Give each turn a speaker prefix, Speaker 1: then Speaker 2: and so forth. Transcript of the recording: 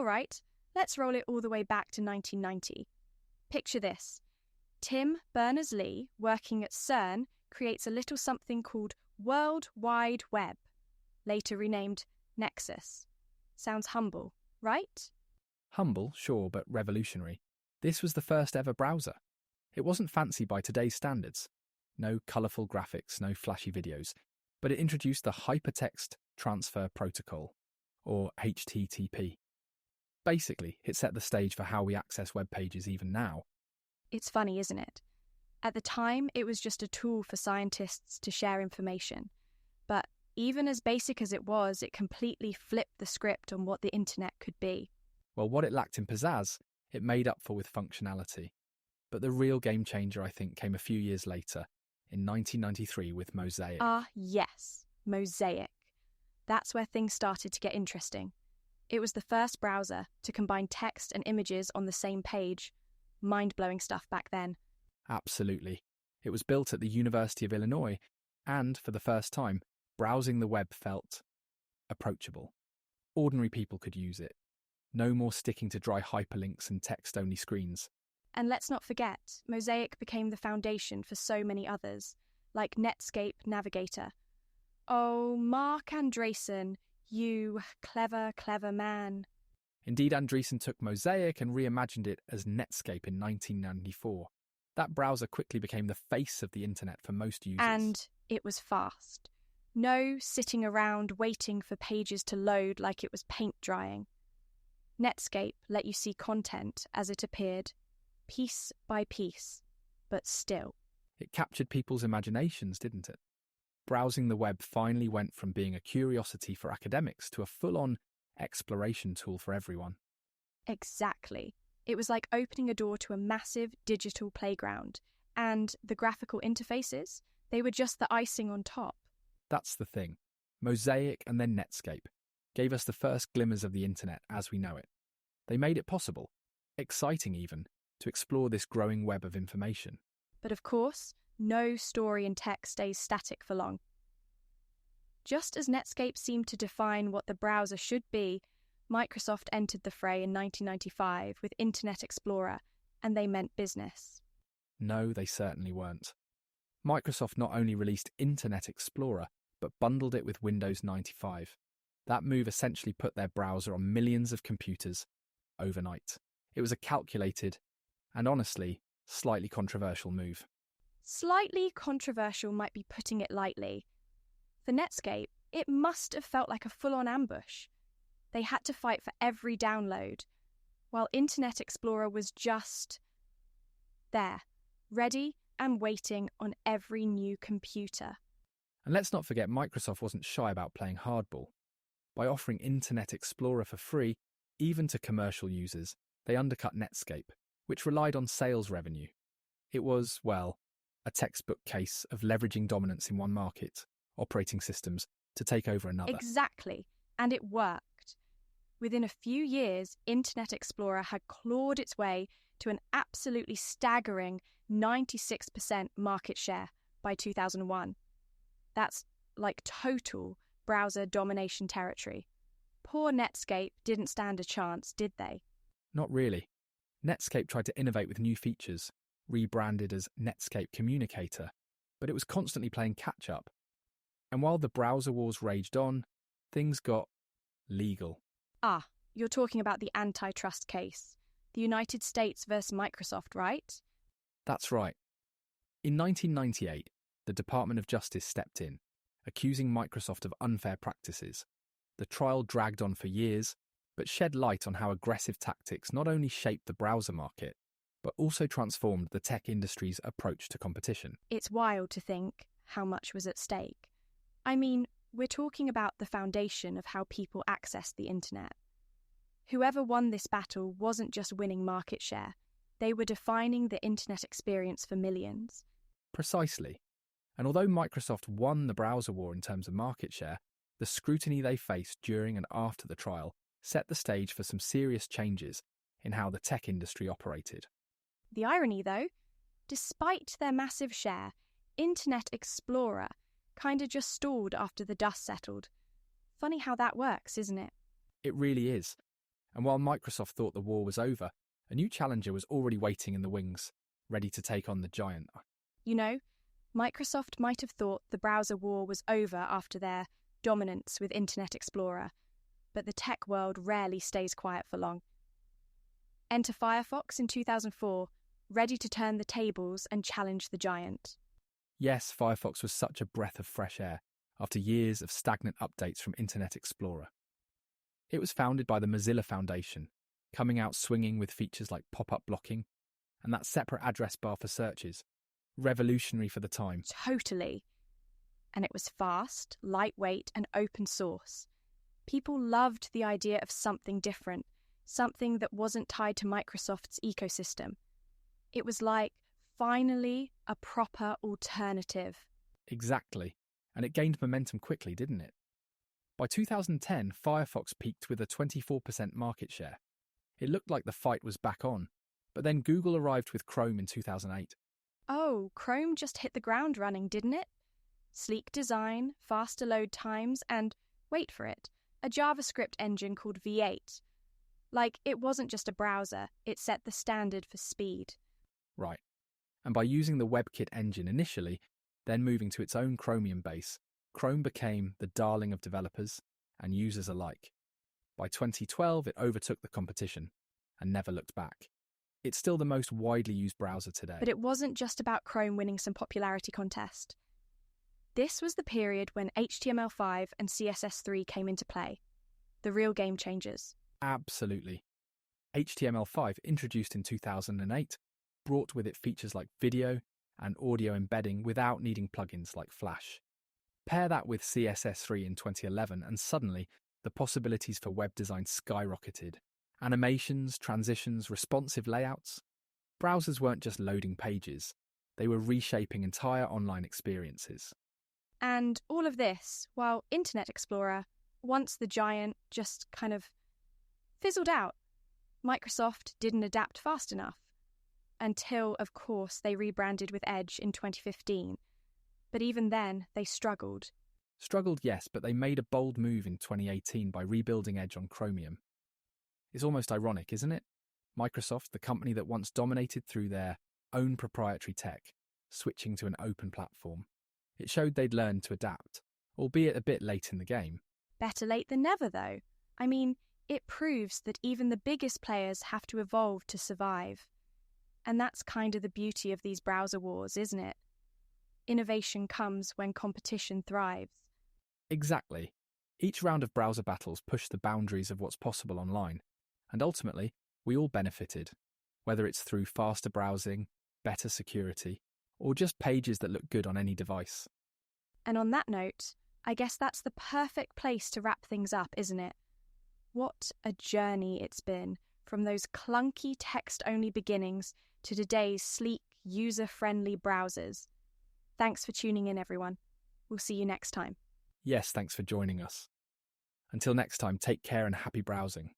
Speaker 1: right, let's roll it all the way back to 1990. Picture this. Tim Berners-Lee, working at CERN, creates a little something called WorldWideWeb, later renamed Nexus. Sounds humble, right?
Speaker 2: Humble, sure, but revolutionary. This was the first ever browser. It wasn't fancy by today's standards. No colourful graphics, no flashy videos. But it introduced the Hypertext Transfer Protocol, or HTTP. Basically, it set the stage for how we access web pages even now.
Speaker 1: It's funny, isn't it? At the time, it was just a tool for scientists to share information. But even as basic as it was, it completely flipped the script on what the internet could be.
Speaker 2: Well, what it lacked in pizzazz, it made up for with functionality. But the real game changer, I think, came a few years later, in 1993 with Mosaic.
Speaker 1: Yes, Mosaic. That's where things started to get interesting. It was the first browser to combine text and images on the same page. Mind-blowing stuff back then.
Speaker 2: Absolutely. It was built at the University of Illinois, and for the first time, browsing the web felt approachable. Ordinary people could use it. No more sticking to dry hyperlinks and text-only screens.
Speaker 1: And let's not forget, Mosaic became the foundation for so many others, like Netscape Navigator. Oh, Marc Andreessen, you clever, clever man.
Speaker 2: Indeed, Andreessen took Mosaic and reimagined it as Netscape in 1994. That browser quickly became the face of the internet for most users.
Speaker 1: And it was fast. No sitting around waiting for pages to load like it was paint drying. Netscape let you see content as it appeared, piece by piece, but still.
Speaker 2: It captured people's imaginations, didn't it? Browsing the web finally went from being a curiosity for academics to a full-on exploration tool for everyone.
Speaker 1: Exactly. It was like opening a door to a massive digital playground, and the graphical interfaces, they were just the icing on top.
Speaker 2: That's the thing. Mosaic and then Netscape gave us the first glimmers of the internet as we know it. They made it possible, exciting even, to explore this growing web of information.
Speaker 1: But of course, no story in tech stays static for long. Just as Netscape seemed to define what the browser should be, Microsoft entered the fray in 1995 with Internet Explorer, and they meant business.
Speaker 2: No, they certainly weren't. Microsoft not only released Internet Explorer, but bundled it with Windows 95. That move essentially put their browser on millions of computers overnight. It was a calculated, and honestly, slightly controversial move.
Speaker 1: Slightly controversial might be putting it lightly. For Netscape, it must have felt like a full-on ambush. They had to fight for every download, while Internet Explorer was just there, ready and waiting on every new computer.
Speaker 2: And let's not forget, Microsoft wasn't shy about playing hardball. By offering Internet Explorer for free, even to commercial users, they undercut Netscape, which relied on sales revenue. It was, well, a textbook case of leveraging dominance in one market, operating systems, to take over another.
Speaker 1: Exactly, and it worked. Within a few years, Internet Explorer had clawed its way to an absolutely staggering 96% market share by 2001. That's like total browser domination territory. Poor Netscape didn't stand a chance, did they?
Speaker 2: Not really. Netscape tried to innovate with new features, rebranded as Netscape Communicator, but it was constantly playing catch-up. And while the browser wars raged on, things got legal.
Speaker 1: You're talking about the antitrust case. The United States versus Microsoft, right?
Speaker 2: That's right. In 1998, the Department of Justice stepped in, accusing Microsoft of unfair practices. The trial dragged on for years, but shed light on how aggressive tactics not only shaped the browser market, but also transformed the tech industry's approach to competition.
Speaker 1: It's wild to think how much was at stake. I mean, we're talking about the foundation of how people access the internet. Whoever won this battle wasn't just winning market share, they were defining the internet experience for millions.
Speaker 2: Precisely. And although Microsoft won the browser war in terms of market share, the scrutiny they faced during and after the trial set the stage for some serious changes in how the tech industry operated.
Speaker 1: The irony, though, despite their massive share, Internet Explorer kind of just stalled after the dust settled. Funny how that works, isn't it?
Speaker 2: It really is. And while Microsoft thought the war was over, a new challenger was already waiting in the wings, ready to take on the giant.
Speaker 1: You know, Microsoft might have thought the browser war was over after their dominance with Internet Explorer, but the tech world rarely stays quiet for long. Enter Firefox in 2004, ready to turn the tables and challenge the giant.
Speaker 2: Yes, Firefox was such a breath of fresh air after years of stagnant updates from Internet Explorer. It was founded by the Mozilla Foundation, coming out swinging with features like pop-up blocking and that separate address bar for searches. Revolutionary for the time.
Speaker 1: Totally. And it was fast, lightweight, and open source. People loved the idea of something different, something that wasn't tied to Microsoft's ecosystem. It was like, finally, a proper alternative.
Speaker 2: Exactly. And it gained momentum quickly, didn't it? By 2010, Firefox peaked with a 24% market share. It looked like the fight was back on, but then Google arrived with Chrome in 2008.
Speaker 1: Oh, Chrome just hit the ground running, didn't it? Sleek design, faster load times, and, wait for it, a JavaScript engine called V8. Like, it wasn't just a browser, it set the standard for speed.
Speaker 2: Right. And by using the WebKit engine initially, then moving to its own Chromium base, Chrome became the darling of developers and users alike. By 2012, it overtook the competition and never looked back. It's still the most widely used browser today.
Speaker 1: But it wasn't just about Chrome winning some popularity contest. This was the period when HTML5 and CSS3 came into play, the real game changers.
Speaker 2: Absolutely. HTML5, introduced in 2008, brought with it features like video and audio embedding without needing plugins like Flash. Pair that with CSS3 in 2011 and suddenly the possibilities for web design skyrocketed. Animations, transitions, responsive layouts. Browsers weren't just loading pages, they were reshaping entire online experiences.
Speaker 1: And all of this while Internet Explorer, once the giant, just kind of fizzled out. Microsoft didn't adapt fast enough. Until, of course, they rebranded with Edge in 2015. But even then, they struggled.
Speaker 2: Struggled, yes, but they made a bold move in 2018 by rebuilding Edge on Chromium. It's almost ironic, isn't it? Microsoft, the company that once dominated through their own proprietary tech, switching to an open platform. It showed they'd learned to adapt, albeit a bit late in the game.
Speaker 1: Better late than never, though. I mean, it proves that even the biggest players have to evolve to survive. And that's kind of the beauty of these browser wars, isn't it? Innovation comes when competition thrives.
Speaker 2: Exactly. Each round of browser battles pushed the boundaries of what's possible online. And ultimately, we all benefited, whether it's through faster browsing, better security, or just pages that look good on any device.
Speaker 1: And on that note, I guess that's the perfect place to wrap things up, isn't it? What a journey it's been, from those clunky text-only beginnings to today's sleek, user-friendly browsers. Thanks for tuning in, everyone. We'll see you next time.
Speaker 2: Yes, thanks for joining us. Until next time, take care and happy browsing.